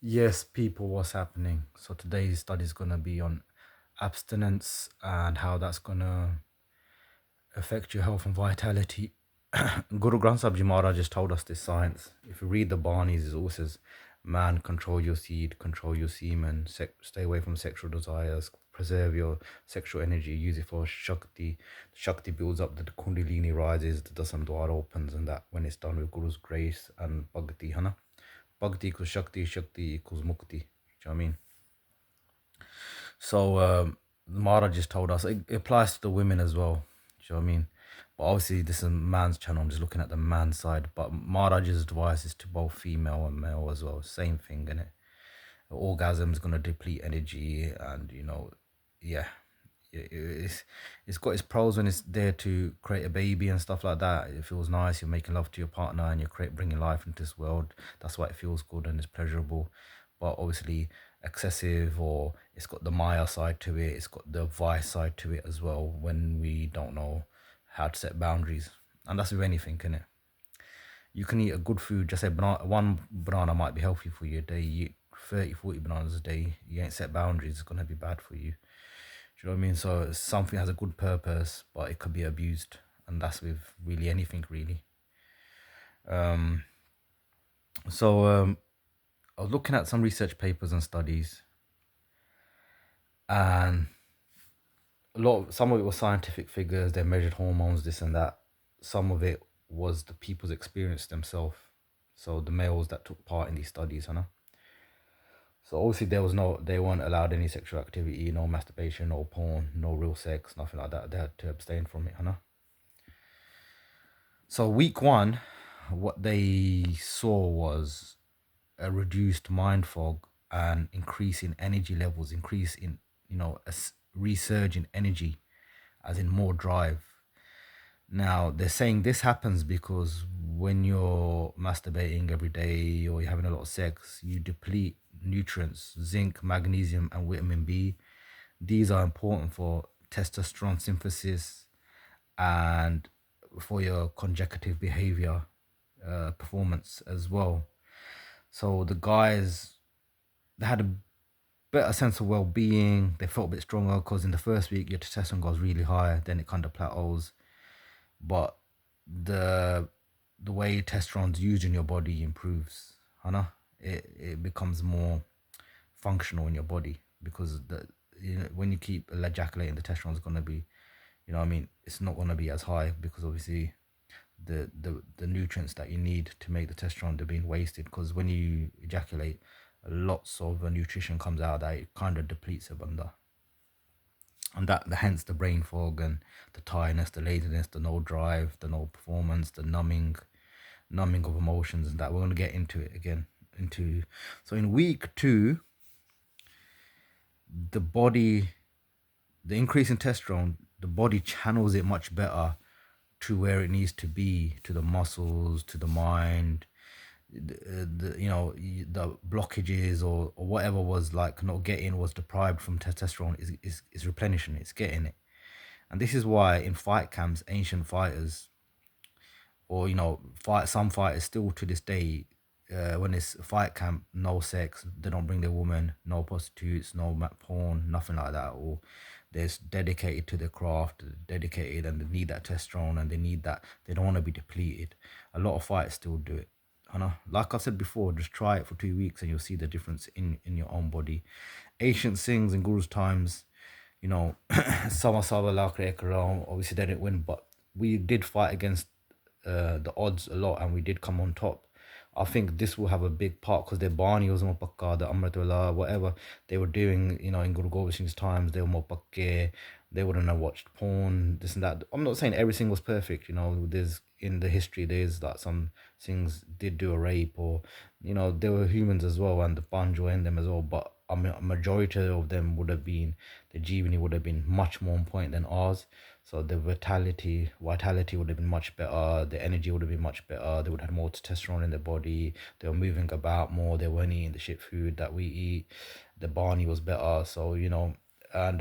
Yes, people, what's happening? So today's study is gonna be on abstinence and how that's gonna affect your health and vitality. Guru Granth Sahib Ji Maharaj just told us this science. If you read the Banis, it also says, "Man, control your seed, control your semen, stay away from sexual desires, preserve your sexual energy, use it for Shakti. Shakti builds up, the Kundalini rises, the Dasam Dwar opens, and that when it's done with Guru's grace and Bhakti, Hana. Bhakti equals Shakti, Shakti equals Mukti. Do you know what I mean? So Mara just told us it applies to the women as well. Do you know what I mean? But obviously this is a man's channel. I'm just looking at the man side. But Maharaj's advice is to both female and male as well. Same thing, innit? Orgasm is gonna deplete energy, and yeah, it's got its pros when it's there to create a baby and stuff like that. It feels nice. You're making love to your partner and you're bringing life into this world. That's why it feels good and it's pleasurable. But obviously, excessive, or it's got the Maya side to it. It's got the vice side to it as well. When we don't know how to set boundaries, and that's with anything, can it? You can eat a good food. Just say one banana might be healthy for you a day. You eat 30, 40 bananas a day. You ain't set boundaries. It's gonna be bad for you. Do you know what I mean? So something has a good purpose, but it could be abused, and that's with really anything, really. Um, so I was looking at some research papers and studies, and some of it was scientific figures. They measured hormones, this and that. Some of it was the people's experience themselves. So the males that took part in these studies, you know. So obviously they weren't allowed any sexual activity, no masturbation, no porn, no real sex, nothing like that. They had to abstain from it, you know. So week one, what they saw was a reduced mind fog and increase in energy levels, increase in, resurge in energy, as in more drive. Now they're saying this happens because when you're masturbating every day or you're having a lot of sex, you deplete nutrients, zinc, magnesium, and vitamin B. These are important for testosterone synthesis and for your conjugative behavior performance as well. So the guys, they had a better sense of well-being. They felt a bit stronger because in the first week your testosterone goes really high, then it kind of plateaus. But the way testosterone's used in your body improves. Hana, it becomes more functional in your body because when you keep ejaculating, the testosterone's gonna be, you know what I mean, it's not gonna be as high because obviously the nutrients that you need to make the testosterone, they're being wasted because when you ejaculate, lots of nutrition comes out that it kind of depletes a bunda, and that hence the brain fog and the tiredness, the laziness, the no drive, the no performance, the numbing of emotions, and that we're going to get into it again. So in week two, the body, the increase in testosterone, the body channels it much better to where it needs to be, to the muscles, to the mind. The blockages or whatever was like not getting, was deprived from testosterone, is replenishing, it's getting it. And this is why in fight camps, ancient fighters, or some fighters still to this day, when it's a fight camp, no sex, they don't bring their woman, no prostitutes, no porn, nothing like that. Or they're dedicated to their craft, dedicated, and they need that testosterone, and they need that. They don't want to be depleted. A lot of fighters still do it. I know, like I said before, just try it for 2 weeks and you'll see the difference in your own body. Ancient Singhs in Guru's times, Sama Saba Lakre Karao, obviously they didn't win, but we did fight against the odds a lot and we did come on top. I think this will have a big part because their Barney was more pakka, the Amritullah, whatever they were doing, in Guru Gobind Singh's times, they were more pakke, they wouldn't have watched porn, this and that. I'm not saying everything was perfect, there's in the history, there's that some things did do a rape, or, there were humans as well, and the banjo in them as well, but a majority of them would have been, the Jeevani would have been much more on point than ours. So the vitality would have been much better. The energy would have been much better. They would have had more testosterone in their body. They were moving about more. They weren't eating the shit food that we eat. The Barney was better. So and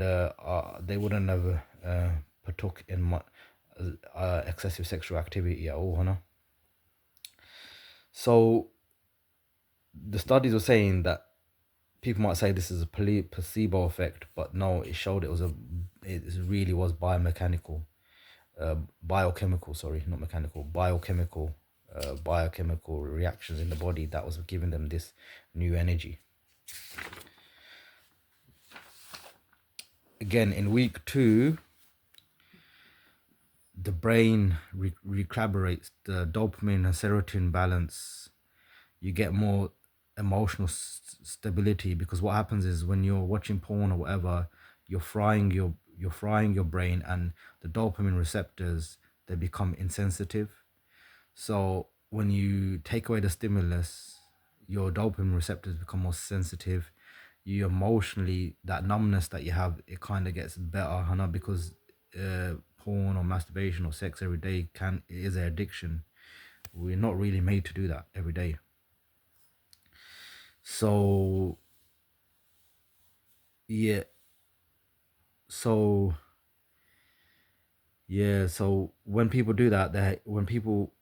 they wouldn't have partook in much excessive sexual activity at all, So the studies were saying that people might say this is a placebo effect, but no, it showed it really was biomechanical, biochemical, sorry, not mechanical, biochemical, biochemical reactions in the body that was giving them this new energy. Again, in week 2, the brain recalibrates the dopamine and serotonin balance. You get more emotional stability, because what happens is when you're watching porn or whatever, you're frying your brain, and the dopamine receptors, they become insensitive. So when you take away the stimulus, your dopamine receptors become more sensitive. You emotionally, that numbness that you have, it kind of gets better, because porn or masturbation or sex every day is an addiction. We're not really made to do that every day. So yeah, so so when people do that, when people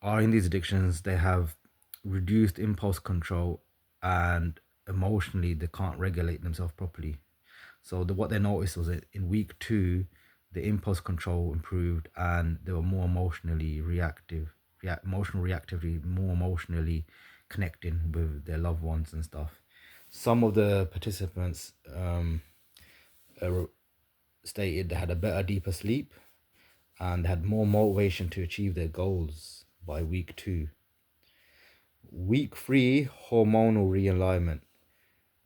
are in these addictions, they have reduced impulse control, and emotionally they can't regulate themselves properly. So what they noticed was that in week 2, the impulse control improved, and they were more emotionally reactive, emotional reactivity, more emotionally connecting with their loved ones and stuff. Some of the participants uh, stated they had a better, deeper sleep, and they had more motivation to achieve their goals by week 2. Week 3, hormonal realignment.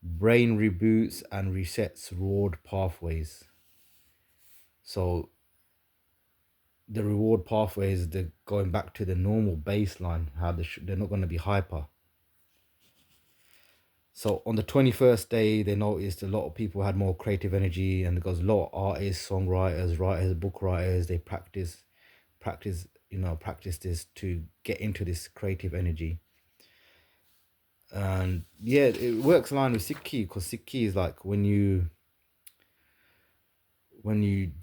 Brain reboots and resets reward pathways. So the reward pathways, they're going back to the normal baseline, how they're not going to be hyper. So on the 21st day, they noticed a lot of people had more creative energy, and because a lot of artists, songwriters, writers, book writers, they practice this to get into this creative energy. And yeah, it works in line with Sikhi, because Sikhi is like when you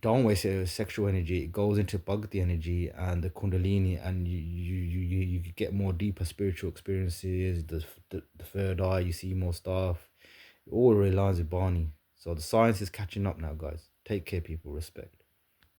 don't waste your sexual energy, it goes into Bhakti energy and the Kundalini, and you get more deeper spiritual experiences. The third eye, you see more stuff. It all relies with Barney. So the science is catching up now, guys. Take care, people. Respect.